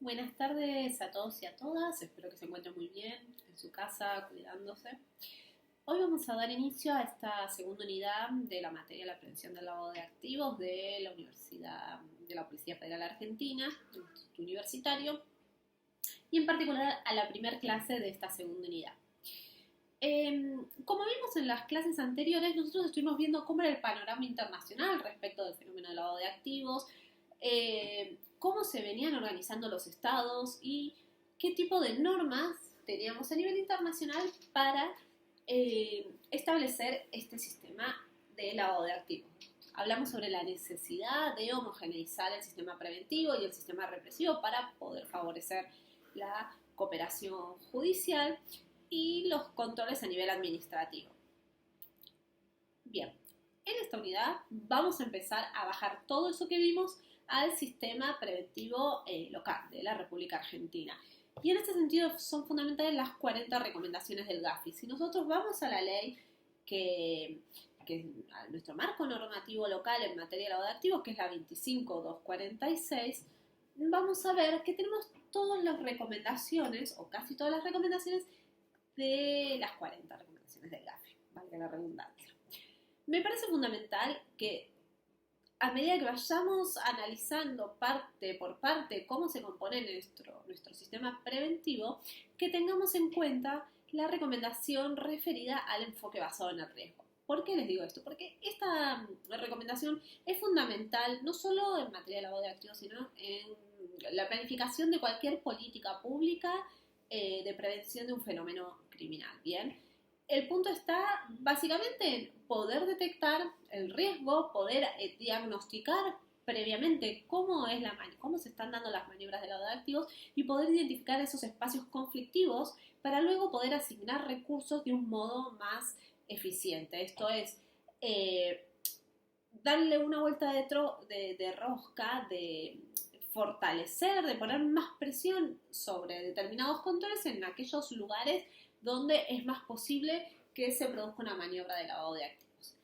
Buenas tardes a todos y a todas, espero que se encuentren muy bien en su casa, cuidándose. Hoy vamos a dar inicio a esta segunda unidad de la materia de la prevención del lavado de activos de la Universidad de la Policía Federal Argentina, Instituto Universitario, y en particular a la primera clase de esta segunda unidad. Como vimos en las clases anteriores, nosotros estuvimos viendo cómo era el panorama internacional respecto del fenómeno del lavado de activos, cómo se venían organizando los estados y qué tipo de normas teníamos a nivel internacional para establecer este sistema de lavado de activos. Hablamos sobre la necesidad de homogeneizar el sistema preventivo y el sistema represivo para poder favorecer la cooperación judicial y los controles a nivel administrativo. Bien, en esta unidad vamos a empezar a bajar todo eso que vimos al sistema preventivo local de la República Argentina. Y en este sentido son fundamentales las 40 recomendaciones del GAFI. Si nosotros vamos a la ley que a nuestro marco normativo local en materia de lavado de activos, que es la 25246, vamos a ver que tenemos todas las recomendaciones, o casi todas las recomendaciones, de las 40 recomendaciones del GAFI, valga la redundancia. Me parece fundamental que a medida que vayamos analizando parte por parte cómo se compone nuestro sistema preventivo, que tengamos en cuenta la recomendación referida al enfoque basado en el riesgo. ¿Por qué les digo esto? Porque esta recomendación es fundamental no solo en materia de lavado de activos, sino en la planificación de cualquier política pública de prevención de un fenómeno criminal. Bien, el punto está básicamente en poder detectar el riesgo, poder diagnosticar previamente cómo se están dando las maniobras de lavado de activos y poder identificar esos espacios conflictivos para luego poder asignar recursos de un modo más eficiente. Esto es darle una vuelta de rosca, de fortalecer, de poner más presión sobre determinados controles en aquellos lugares donde es más posible que se produzca una maniobra de lavado de activos.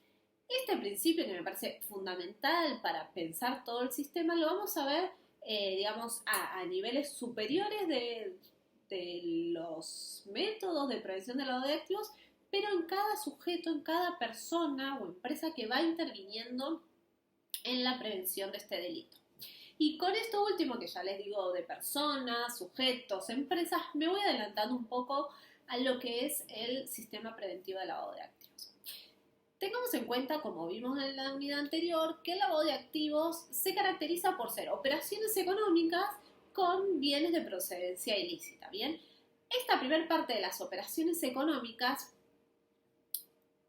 Este principio, que me parece fundamental para pensar todo el sistema, lo vamos a ver, digamos, a niveles superiores de los métodos de prevención de lavado de activos, pero en cada sujeto, en cada persona o empresa que va interviniendo en la prevención de este delito. Y con esto último que ya les digo de personas, sujetos, empresas, me voy adelantando un poco a lo que es el sistema preventivo de lavado de activos. Tengamos en cuenta, como vimos en la unidad anterior, que el lavado de activos se caracteriza por ser operaciones económicas con bienes de procedencia ilícita. Bien, esta primera parte de las operaciones económicas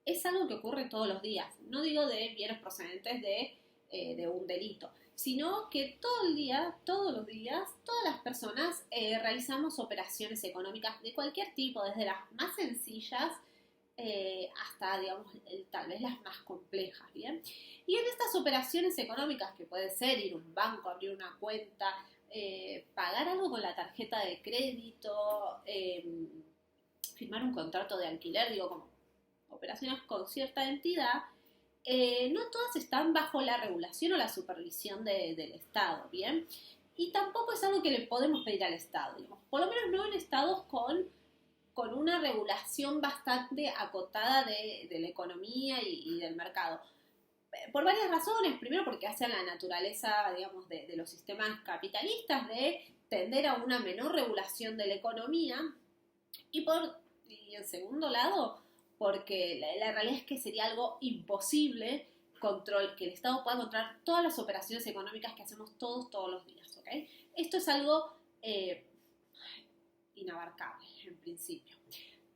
es algo que ocurre todos los días. No digo de bienes procedentes de un delito, sino que todo el día, todos los días, todas las personas realizamos operaciones económicas de cualquier tipo, desde las más sencillas hasta, digamos, tal vez las más complejas, ¿bien? Y en estas operaciones económicas, que puede ser ir a un banco, abrir una cuenta, pagar algo con la tarjeta de crédito, firmar un contrato de alquiler, digo, como operaciones con cierta entidad, no todas están bajo la regulación o la supervisión del Estado, ¿bien? Y tampoco es algo que le podemos pedir al Estado, digamos. Por lo menos no en estados con una regulación bastante acotada de la economía y del mercado. Por varias razones. Primero, porque hace a la naturaleza, digamos, de los sistemas capitalistas de tender a una menor regulación de la economía. Y en segundo lado, porque la realidad es que sería algo imposible que el Estado pueda controlar todas las operaciones económicas que hacemos todos los días, ¿ok? Esto es algo inabarcable, en principio.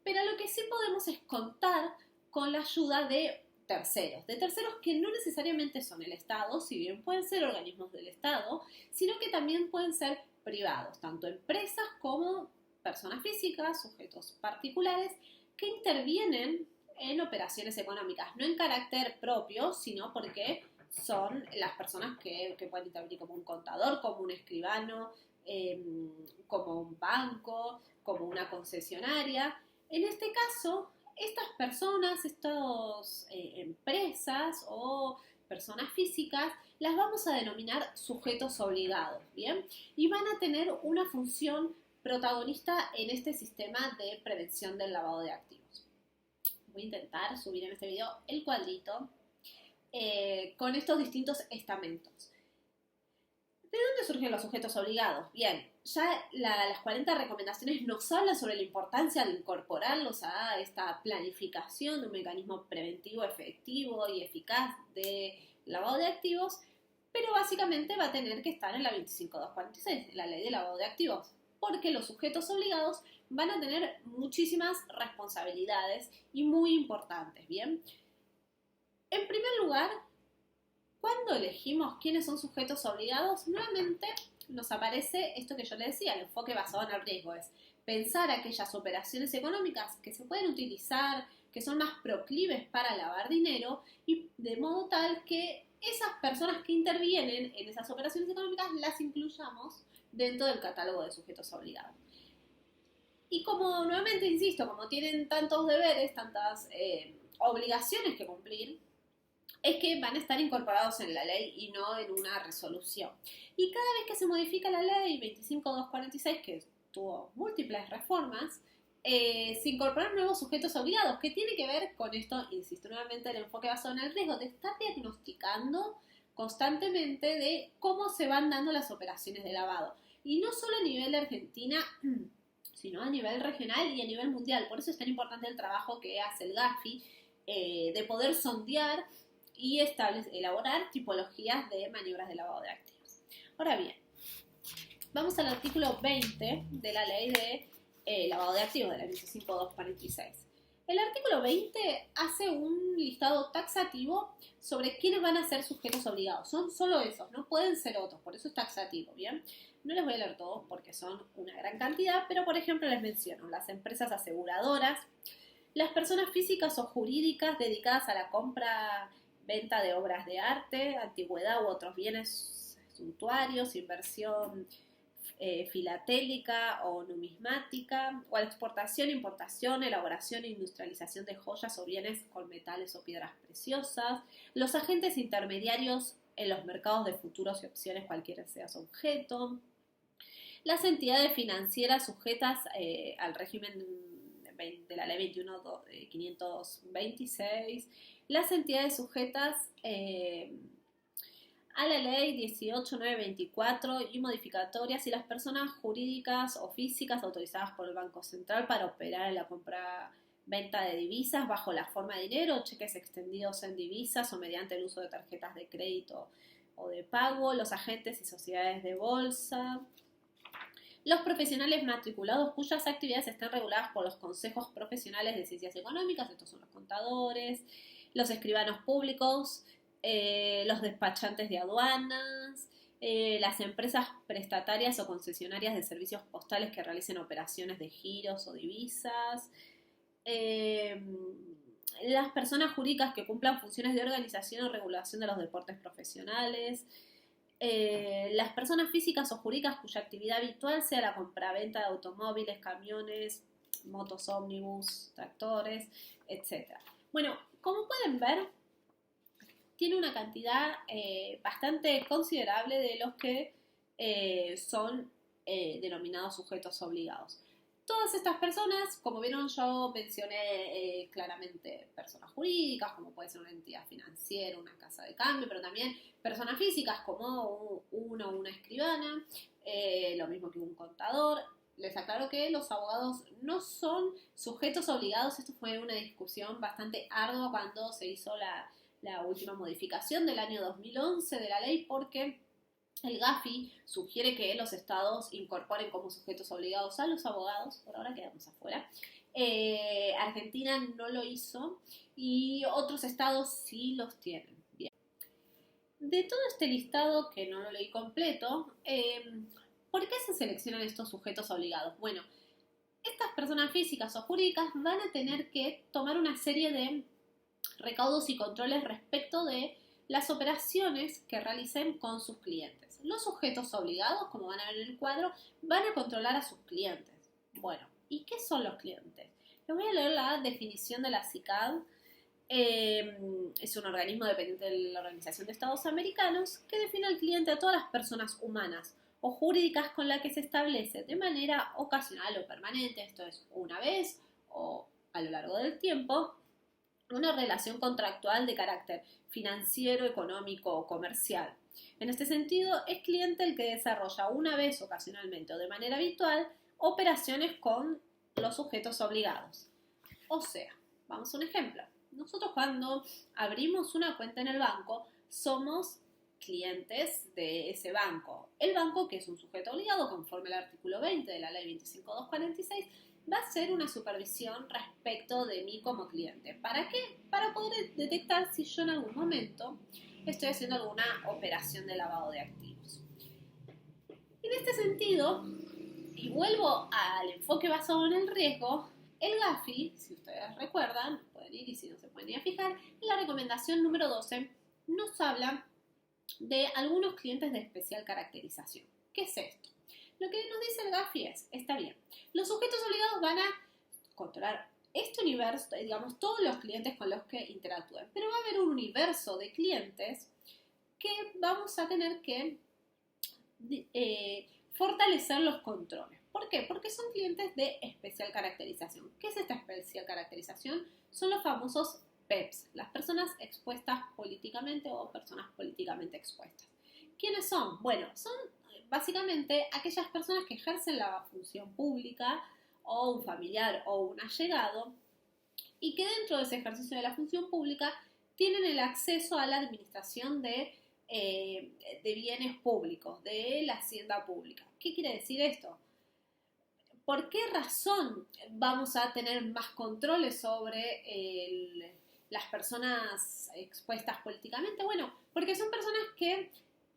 Pero lo que sí podemos es contar con la ayuda de terceros que no necesariamente son el Estado, si bien pueden ser organismos del Estado, sino que también pueden ser privados, tanto empresas como personas físicas, sujetos particulares, que intervienen en operaciones económicas, no en carácter propio, sino porque son las personas que pueden intervenir como un contador, como un escribano, como un banco, como una concesionaria. En este caso, estas personas, estas empresas o personas físicas, las vamos a denominar sujetos obligados, ¿bien? Y van a tener una función protagonista en este sistema de prevención del lavado de activos. Voy a intentar subir en este video el cuadrito con estos distintos estamentos. ¿De dónde surgen los sujetos obligados? Bien, ya las 40 recomendaciones nos hablan sobre la importancia de incorporarlos a esta planificación de un mecanismo preventivo, efectivo y eficaz de lavado de activos, pero básicamente va a tener que estar en la 25246, la ley de lavado de activos, porque los sujetos obligados van a tener muchísimas responsabilidades y muy importantes, ¿bien? En primer lugar, cuando elegimos quiénes son sujetos obligados, nuevamente nos aparece esto que yo le decía, el enfoque basado en el riesgo, es pensar aquellas operaciones económicas que se pueden utilizar, que son más proclives para lavar dinero, y de modo tal que esas personas que intervienen en esas operaciones económicas las incluyamos dentro del catálogo de sujetos obligados. Y como nuevamente insisto, como tienen tantos deberes, tantas obligaciones que cumplir, es que van a estar incorporados en la ley y no en una resolución. Y cada vez que se modifica la ley 25246, que tuvo múltiples reformas, se incorporan nuevos sujetos obligados, que tiene que ver con esto, insisto nuevamente, el enfoque basado en el riesgo, de estar diagnosticando constantemente de cómo se van dando las operaciones de lavado. Y no solo a nivel de Argentina, sino a nivel regional y a nivel mundial. Por eso es tan importante el trabajo que hace el Gafi, de poder sondear y elaborar tipologías de maniobras de lavado de activos. Ahora bien, vamos al artículo 20 de la ley de lavado de activos, de la 25246. El artículo 20 hace un listado taxativo sobre quiénes van a ser sujetos obligados. Son solo esos, no pueden ser otros, por eso es taxativo, ¿bien? No les voy a leer todos porque son una gran cantidad, pero por ejemplo les menciono las empresas aseguradoras, las personas físicas o jurídicas dedicadas a la compra, venta de obras de arte, antigüedad u otros bienes suntuarios, inversión filatélica o numismática, o a la exportación, importación, elaboración e industrialización de joyas o bienes con metales o piedras preciosas, los agentes intermediarios en los mercados de futuros y opciones, cualquiera sea su objeto, las entidades financieras sujetas al régimen de la ley 21526, las entidades sujetas a la ley 18924 y modificatorias, y las personas jurídicas o físicas autorizadas por el Banco Central para operar en la compra-venta de divisas bajo la forma de dinero, cheques extendidos en divisas o mediante el uso de tarjetas de crédito o de pago, los agentes y sociedades de bolsa, los profesionales matriculados cuyas actividades están reguladas por los consejos profesionales de ciencias económicas, estos son los contadores, los escribanos públicos, los despachantes de aduanas, las empresas prestatarias o concesionarias de servicios postales que realicen operaciones de giros o divisas, las personas jurídicas que cumplan funciones de organización o regulación de los deportes profesionales, las personas físicas o jurídicas cuya actividad habitual sea la compraventa de automóviles, camiones, motos ómnibus, tractores, etc. Bueno, como pueden ver, tiene una cantidad bastante considerable de los que son denominados sujetos obligados. Todas estas personas, como vieron, yo mencioné claramente personas jurídicas, como puede ser una entidad financiera, una casa de cambio, pero también personas físicas como una escribana, lo mismo que un contador. Les aclaro que los abogados no son sujetos obligados. Esto fue una discusión bastante ardua cuando se hizo la última modificación del año 2011 de la ley, porque el Gafi sugiere que los estados incorporen como sujetos obligados a los abogados. Por ahora quedamos afuera. Argentina no lo hizo y otros estados sí los tienen. Bien. De todo este listado, que no lo leí completo, ¿por qué se seleccionan estos sujetos obligados? Bueno, estas personas físicas o jurídicas van a tener que tomar una serie de recaudos y controles respecto de las operaciones que realicen con sus clientes. Los sujetos obligados, como van a ver en el cuadro, van a controlar a sus clientes. Bueno, ¿y qué son los clientes? Les voy a leer la definición de la CICAD Es un organismo dependiente de la Organización de Estados Americanos que define al cliente a todas las personas humanas o jurídicas con las que se establece de manera ocasional o permanente, esto es una vez o a lo largo del tiempo, una relación contractual de carácter financiero, económico o comercial. En este sentido, es cliente el que desarrolla una vez ocasionalmente o de manera habitual operaciones con los sujetos obligados. O sea, vamos a un ejemplo. Nosotros cuando abrimos una cuenta en el banco somos clientes de ese banco. El banco, que es un sujeto obligado conforme al artículo 20 de la ley 25.246, va a hacer una supervisión respecto de mí como cliente. ¿Para qué? Para poder detectar si yo en algún momento estoy haciendo alguna operación de lavado de activos. En este sentido, y vuelvo al enfoque basado en el riesgo, el GAFI, si ustedes recuerdan, pueden ir y si no se pueden ir a fijar, en la recomendación número 12 nos habla de algunos clientes de especial caracterización. ¿Qué es esto? Lo que nos dice el GAFI es, está bien, los sujetos obligados van a controlar este universo, digamos, todos los clientes con los que interactúen, pero va a haber un universo de clientes que vamos a tener que fortalecer los controles. ¿Por qué? Porque son clientes de especial caracterización. ¿Qué es esta especial caracterización? Son los famosos PEPs, las personas expuestas políticamente o personas políticamente expuestas. ¿Quiénes son? Bueno, son básicamente aquellas personas que ejercen la función pública o un familiar o un allegado y que dentro de ese ejercicio de la función pública tienen el acceso a la administración de bienes públicos, de la hacienda pública. ¿Qué quiere decir esto? ¿Por qué razón vamos a tener más controles sobre las personas expuestas políticamente? Bueno, porque son personas que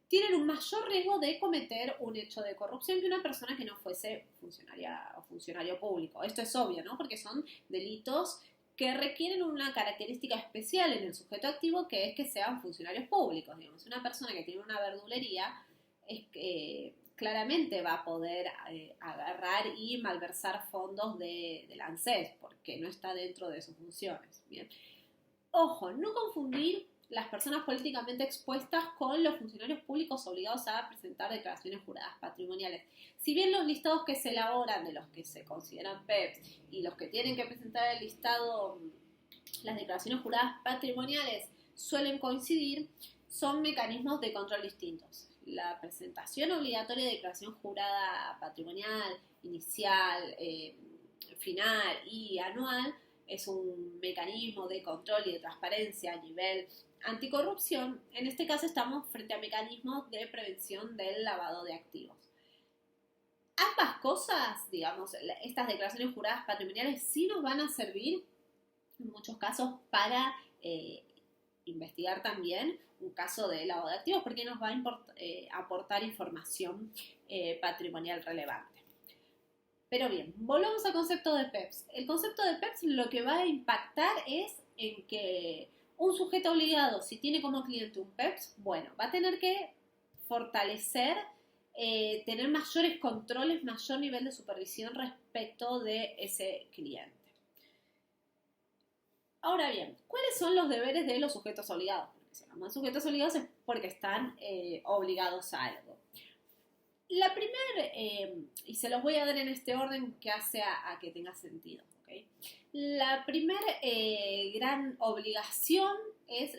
tienen un mayor riesgo de cometer un hecho de corrupción que una persona que no fuese funcionaria o funcionario público. Esto es obvio, ¿no? Porque son delitos que requieren una característica especial en el sujeto activo, que es que sean funcionarios públicos. Digamos, una persona que tiene una verdulería claramente va a poder agarrar y malversar fondos del ANSES porque no está dentro de sus funciones. Bien. Ojo, no confundir las personas políticamente expuestas con los funcionarios públicos obligados a presentar declaraciones juradas patrimoniales. Si bien los listados que se elaboran de los que se consideran PEPs y los que tienen que presentar el listado, las declaraciones juradas patrimoniales suelen coincidir, son mecanismos de control distintos. La presentación obligatoria de declaración jurada patrimonial, inicial, final y anual es un mecanismo de control y de transparencia a nivel anticorrupción. En este caso estamos frente a mecanismos de prevención del lavado de activos. Ambas cosas, digamos, estas declaraciones juradas patrimoniales sí nos van a servir en muchos casos para investigar también un caso de lavado de activos porque nos va a aportar información patrimonial relevante. Pero bien, volvamos al concepto de PEPs. El concepto de PEPs lo que va a impactar es en que un sujeto obligado, si tiene como cliente un PEPs, bueno, va a tener que fortalecer, tener mayores controles, mayor nivel de supervisión respecto de ese cliente. Ahora bien, ¿cuáles son los deberes de los sujetos obligados? Porque si hablamos de sujetos obligados es porque están obligados a algo. La primera, y se los voy a dar en este orden que hace a que tenga sentido, ¿okay? La primera gran obligación es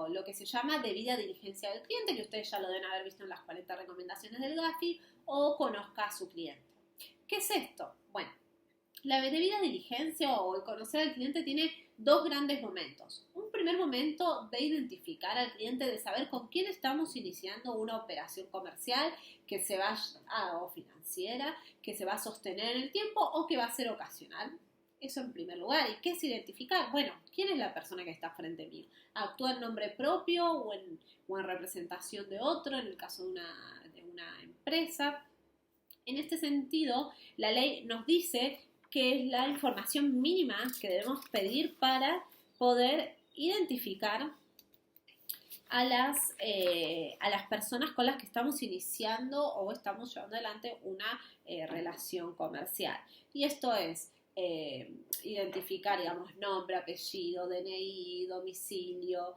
lo que se llama debida diligencia del cliente, que ustedes ya lo deben haber visto en las 40 recomendaciones del GAFI, o conozca a su cliente. ¿Qué es esto? Bueno, la debida diligencia o el conocer al cliente tiene dos grandes momentos. Un primer momento de identificar al cliente, de saber con quién estamos iniciando una operación comercial que se va o financiera, que se va a sostener en el tiempo o que va a ser ocasional. Eso en primer lugar. ¿Y qué es identificar? Bueno, ¿quién es la persona que está frente mío? ¿Actúa en nombre propio o en representación de otro, en el caso de una empresa? En este sentido, la ley nos dice que es la información mínima que debemos pedir para poder identificar a las personas con las que estamos iniciando o estamos llevando adelante una relación comercial. Y esto es identificar, digamos, nombre, apellido, DNI, domicilio,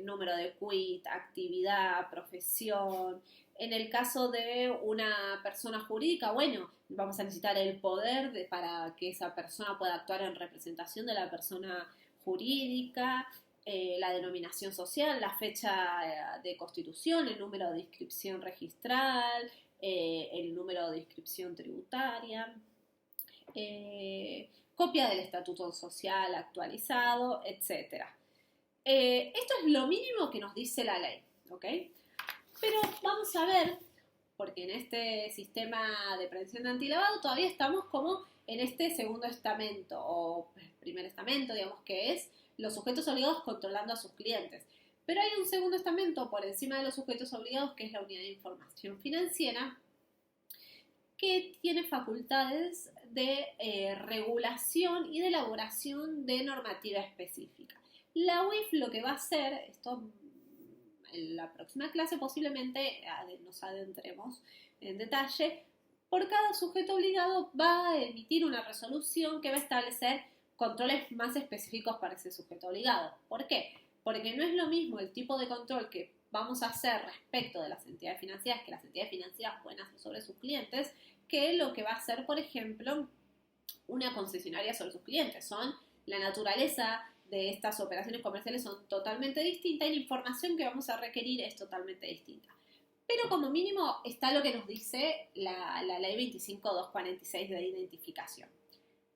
número de quit, actividad, profesión. En el caso de una persona jurídica, bueno, vamos a necesitar el poder para que esa persona pueda actuar en representación de la persona jurídica, la denominación social, la fecha de constitución, el número de inscripción registral, el número de inscripción tributaria, copia del estatuto social actualizado, etc. Esto es lo mínimo que nos dice la ley, ¿ok? Pero vamos a ver, porque en este sistema de prevención de antilavado todavía estamos como en este segundo estamento, o primer estamento, digamos, que es los sujetos obligados controlando a sus clientes. Pero hay un segundo estamento por encima de los sujetos obligados, que es la unidad de información financiera, que tiene facultades de regulación y de elaboración de normativa específica. La UIF lo que va a hacer, esto en la próxima clase posiblemente nos adentremos en detalle, por cada sujeto obligado va a emitir una resolución que va a establecer controles más específicos para ese sujeto obligado. ¿Por qué? Porque no es lo mismo el tipo de control que vamos a hacer respecto de las entidades financieras, que las entidades financieras pueden hacer sobre sus clientes, que lo que va a hacer, por ejemplo, una concesionaria sobre sus clientes. La naturaleza de estas operaciones comerciales son totalmente distintas y la información que vamos a requerir es totalmente distinta. Pero como mínimo está lo que nos dice la ley 25.246 de identificación.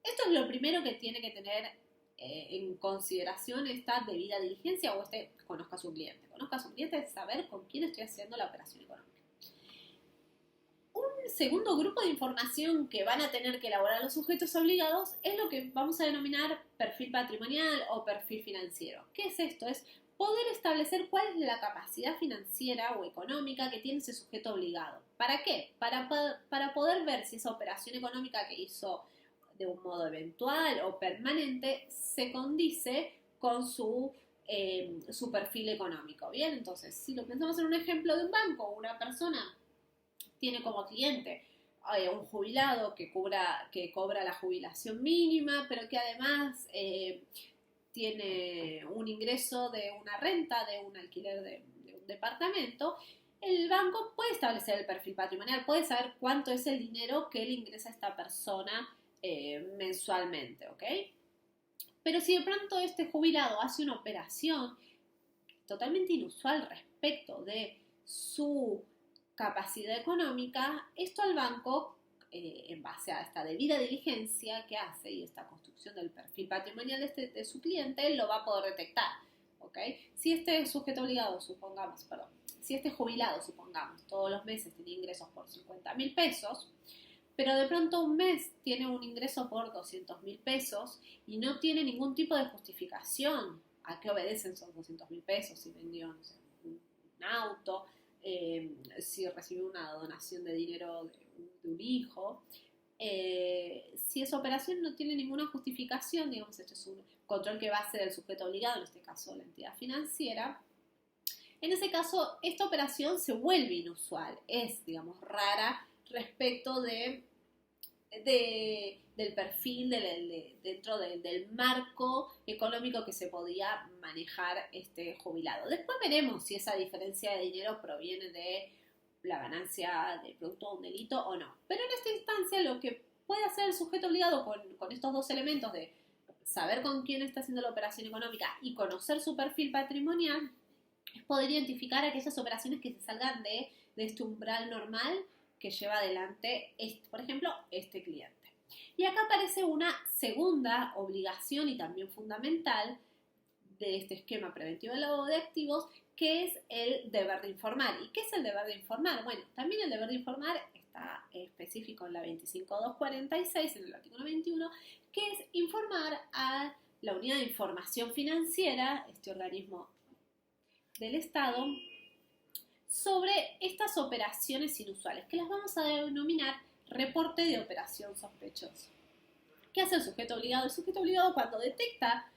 Esto es lo primero que tiene que tener en consideración esta debida diligencia o conozca a su cliente. Conozca a su cliente es saber con quién estoy haciendo la operación económica. Un segundo grupo de información que van a tener que elaborar los sujetos obligados es lo que vamos a denominar perfil patrimonial o perfil financiero. ¿Qué es esto? Es poder establecer cuál es la capacidad financiera o económica que tiene ese sujeto obligado. ¿Para qué? Para poder ver si esa operación económica que hizo de un modo eventual o permanente se condice con su perfil económico. Bien, entonces, si lo pensamos en un ejemplo de un banco, una persona tiene como cliente un jubilado que cobra la jubilación mínima, pero que además tiene un ingreso de una renta, de un alquiler de un departamento, el banco puede establecer el perfil patrimonial, puede saber cuánto es el dinero que le ingresa a esta persona mensualmente, ¿ok? Pero si de pronto este jubilado hace una operación totalmente inusual respecto de su capacidad económica, esto al banco, en base a esta debida diligencia que hace y esta construcción del perfil patrimonial de su cliente, lo va a poder detectar, ¿ok? Si este sujeto obligado, si este jubilado, todos los meses tiene ingresos por 50.000 pesos, pero de pronto un mes tiene un ingreso por 200.000 pesos y no tiene ningún tipo de justificación a qué obedecen esos 200.000 pesos, si vendió, no sé, un auto, si recibió una donación de dinero de un hijo, si esa operación no tiene ninguna justificación, digamos, este es un control que va a hacer el sujeto obligado, en este caso la entidad financiera, en ese caso esta operación se vuelve inusual, es, digamos, rara respecto del perfil dentro del marco económico que se podía manejar este jubilado. Después veremos si esa diferencia de dinero proviene de la ganancia del producto de un delito o no. Pero en esta instancia lo que puede hacer el sujeto obligado con estos dos elementos de saber con quién está haciendo la operación económica y conocer su perfil patrimonial es poder identificar aquellas operaciones que se salgan de este umbral normal que lleva adelante, por ejemplo, este cliente. Y acá aparece una segunda obligación y también fundamental de este esquema preventivo de lavado de activos, que es el deber de informar. ¿Y qué es el deber de informar? Bueno, también el deber de informar está específico en la 25.246, en el artículo 21, que es informar a la unidad de información financiera, este organismo del Estado, sobre estas operaciones inusuales, que las vamos a denominar reporte de operación sospechosa. ¿Qué hace el sujeto obligado? El sujeto obligado, cuando detecta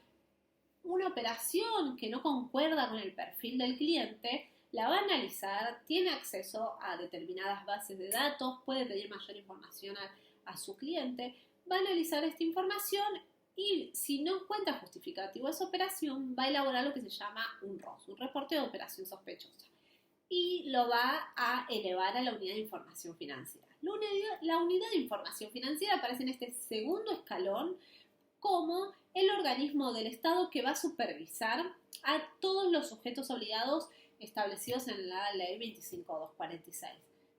una operación que no concuerda con el perfil del cliente, la va a analizar, tiene acceso a determinadas bases de datos, puede pedir mayor información a su cliente, va a analizar esta información y si no encuentra justificativo esa operación, va a elaborar lo que se llama un ROS, un reporte de operación sospechosa, y lo va a elevar a la unidad de información financiera. La unidad de información financiera aparece en este segundo escalón como el organismo del Estado que va a supervisar a todos los sujetos obligados establecidos en la Ley 25.246.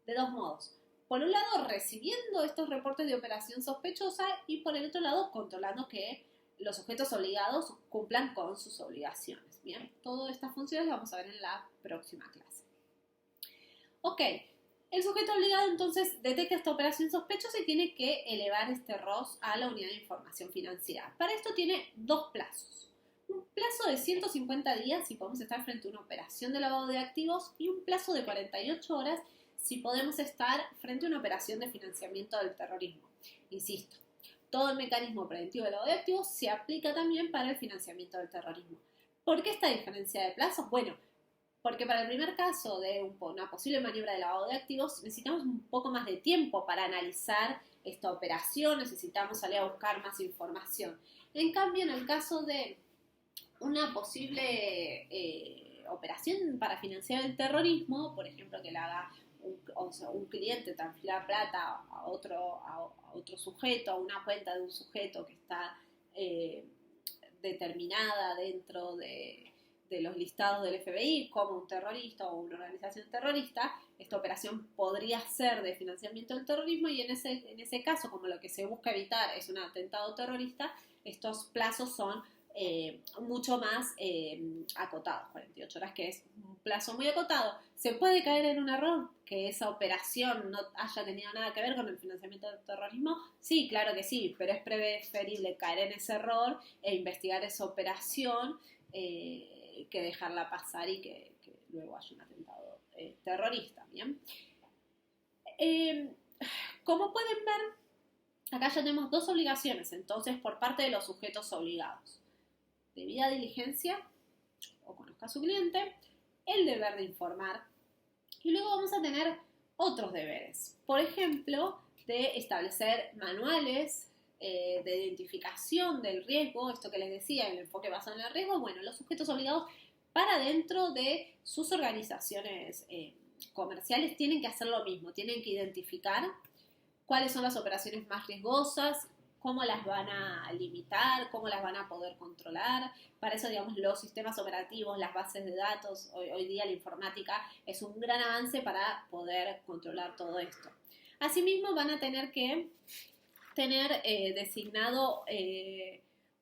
De dos modos. Por un lado, recibiendo estos reportes de operación sospechosa y por el otro lado, controlando que los sujetos obligados cumplan con sus obligaciones. Bien, todas estas funciones las vamos a ver en la próxima clase. Ok, el sujeto obligado entonces detecta esta operación sospechosa y tiene que elevar este ROS a la unidad de información financiera. Para esto tiene dos plazos. Un plazo de 150 días si podemos estar frente a una operación de lavado de activos y un plazo de 48 horas si podemos estar frente a una operación de financiamiento del terrorismo. Insisto, todo el mecanismo preventivo de lavado de activos se aplica también para el financiamiento del terrorismo. ¿Por qué esta diferencia de plazos? Bueno, porque para el primer caso de una posible maniobra de lavado de activos necesitamos un poco más de tiempo para analizar esta operación, necesitamos salir a buscar más información. En cambio, en el caso de una posible operación para financiar el terrorismo, por ejemplo, que la haga un cliente transfiera plata a otro sujeto, a una cuenta de un sujeto que está determinada dentro de los listados del FBI como un terrorista o una organización terrorista, esta operación podría ser de financiamiento del terrorismo y en ese caso, como lo que se busca evitar es un atentado terrorista, estos plazos son mucho más acotados, 48 horas, que es un plazo muy acotado. ¿Se puede caer en un error que esa operación no haya tenido nada que ver con el financiamiento del terrorismo? Sí, claro que sí, pero es preferible caer en ese error e investigar esa operación que dejarla pasar y que luego haya un atentado terrorista. ¿Bien? Como pueden ver, acá ya tenemos dos obligaciones, entonces, por parte de los sujetos obligados. Debida diligencia, o conozca a su cliente, el deber de informar. Y luego vamos a tener otros deberes. Por ejemplo, de establecer manuales de identificación del riesgo, esto que les decía, el enfoque basado en el riesgo. Bueno, los sujetos obligados para dentro de sus organizaciones comerciales tienen que hacer lo mismo, tienen que identificar cuáles son las operaciones más riesgosas, cómo las van a limitar, cómo las van a poder controlar. Para eso, digamos, los sistemas operativos, las bases de datos, hoy día la informática es un gran avance para poder controlar todo esto. Asimismo, van a tener que tener designado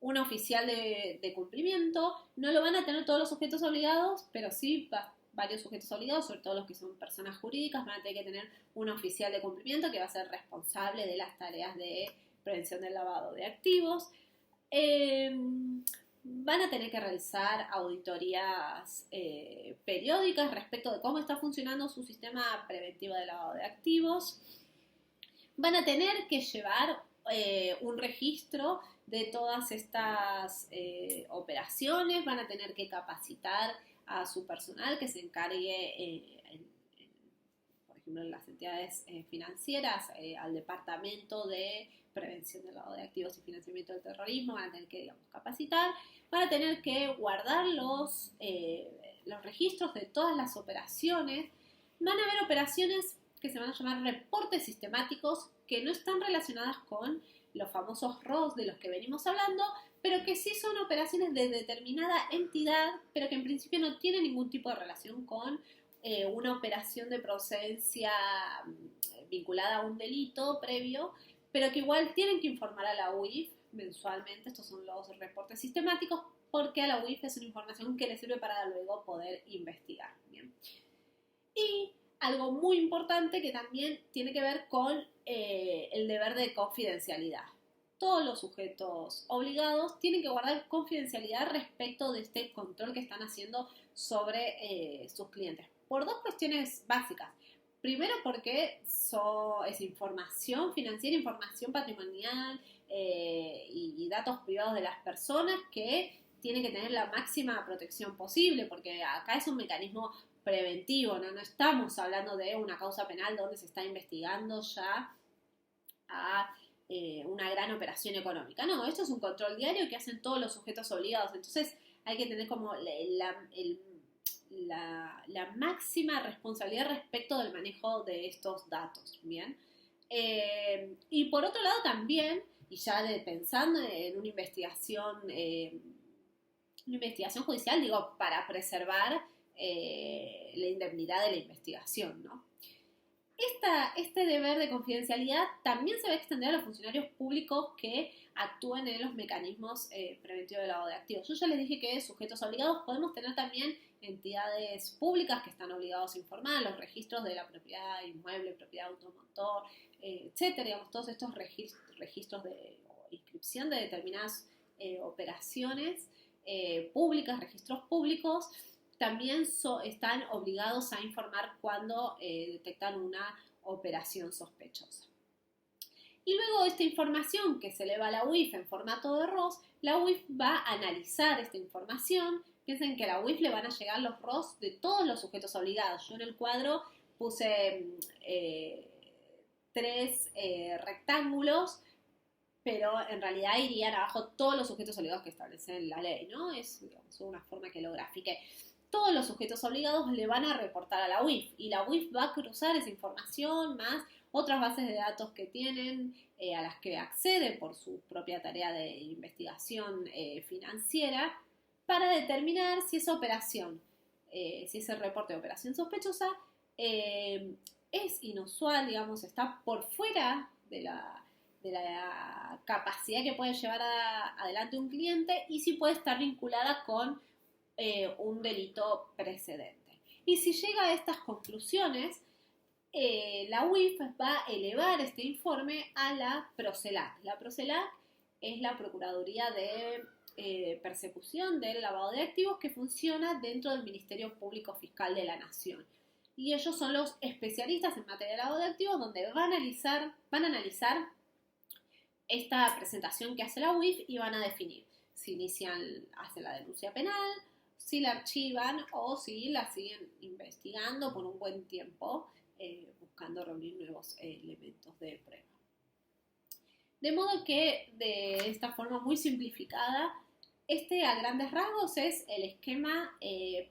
un oficial de cumplimiento. No lo van a tener todos los sujetos obligados, pero sí varios sujetos obligados, sobre todo los que son personas jurídicas, van a tener que tener un oficial de cumplimiento que va a ser responsable de las tareas de prevención del lavado de activos. Van a tener que realizar auditorías periódicas respecto de cómo está funcionando su sistema preventivo de lavado de activos. Van a tener que llevar un registro de todas estas operaciones, van a tener que capacitar a su personal que se encargue, por ejemplo, en las entidades financieras, al departamento de prevención del lavado de activos y financiamiento del terrorismo, van a tener que, digamos, capacitar, van a tener que guardar los registros de todas las operaciones. Van a haber operaciones que se van a llamar reportes sistemáticos, que no están relacionadas con los famosos ROS de los que venimos hablando, pero que sí son operaciones de determinada entidad, pero que en principio no tienen ningún tipo de relación con una operación de procedencia vinculada a un delito previo, pero que igual tienen que informar a la UIF mensualmente. Estos son los reportes sistemáticos, porque a la UIF es una información que le sirve para luego poder investigar. ¿Bien? Y algo muy importante que también tiene que ver con el deber de confidencialidad. Todos los sujetos obligados tienen que guardar confidencialidad respecto de este control que están haciendo sobre sus clientes. Por dos cuestiones básicas. Primero, porque es información financiera, información patrimonial y datos privados de las personas que tienen que tener la máxima protección posible, porque acá es un mecanismo preventivo, no estamos hablando de una causa penal donde se está investigando ya a una gran operación económica. No, esto es un control diario que hacen todos los sujetos obligados. Entonces hay que tener como la máxima responsabilidad respecto del manejo de estos datos, ¿bien? Y por otro lado también, y ya pensando en una investigación judicial, digo, para preservar la indemnidad de la investigación, ¿no? Este deber de confidencialidad también se va a extender a los funcionarios públicos que actúen en los mecanismos preventivos de lavado de activos. Yo ya les dije que sujetos obligados podemos tener también entidades públicas que están obligados a informar, los registros de la propiedad inmueble, propiedad automotor, etcétera, digamos, todos estos registros de inscripción de determinadas operaciones públicas, registros públicos, también están obligados a informar cuando detectan una operación sospechosa. Y luego esta información que se eleva a la UIF en formato de ROS, la UIF va a analizar esta información. Piensen que a la UIF le van a llegar los ROS de todos los sujetos obligados. Yo en el cuadro puse 3 rectángulos, pero en realidad irían abajo todos los sujetos obligados que establecen la ley, ¿no? Es, digamos, una forma que lo grafique. Todos los sujetos obligados le van a reportar a la UIF y la UIF va a cruzar esa información más otras bases de datos que tienen, a las que acceden por su propia tarea de investigación financiera, para determinar si esa operación, si ese reporte de operación sospechosa es inusual, digamos, está por fuera de la capacidad que puede llevar adelante un cliente y si puede estar vinculada con un delito precedente. Y si llega a estas conclusiones, la UIF va a elevar este informe a la PROCELAC. La PROCELAC es la Procuraduría de Persecución del Lavado de Activos que funciona dentro del Ministerio Público Fiscal de la Nación. Y ellos son los especialistas en materia de lavado de activos, donde van a analizar esta presentación que hace la UIF y van a definir si hacen la denuncia penal, si la archivan o si la siguen investigando por un buen tiempo, buscando reunir nuevos elementos de prueba. De modo que, de esta forma muy simplificada, a grandes rasgos es el esquema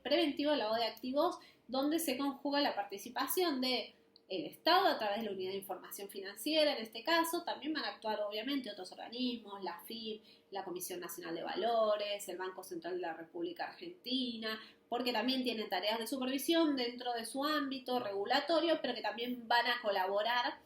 preventivo de lavado de activos, donde se conjuga la participación del Estado a través de la Unidad de Información Financiera. En este caso también van a actuar obviamente otros organismos, la AFIP, la Comisión Nacional de Valores, el Banco Central de la República Argentina, porque también tienen tareas de supervisión dentro de su ámbito regulatorio, pero que también van a colaborar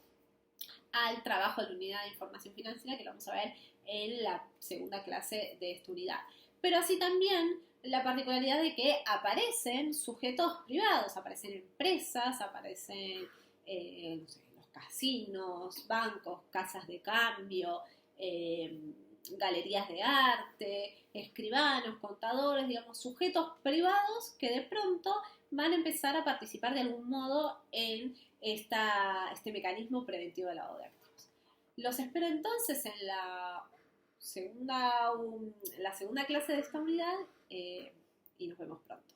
al trabajo de la Unidad de Información Financiera, que lo vamos a ver en la segunda clase de esta unidad. Pero así también la particularidad de que aparecen sujetos privados, aparecen empresas, aparecen no sé, los casinos, bancos, casas de cambio, galerías de arte, escribanos, contadores, digamos, sujetos privados que de pronto van a empezar a participar de algún modo en este mecanismo preventivo de lavado de activos. Los espero entonces en la segunda clase de esta unidad y nos vemos pronto.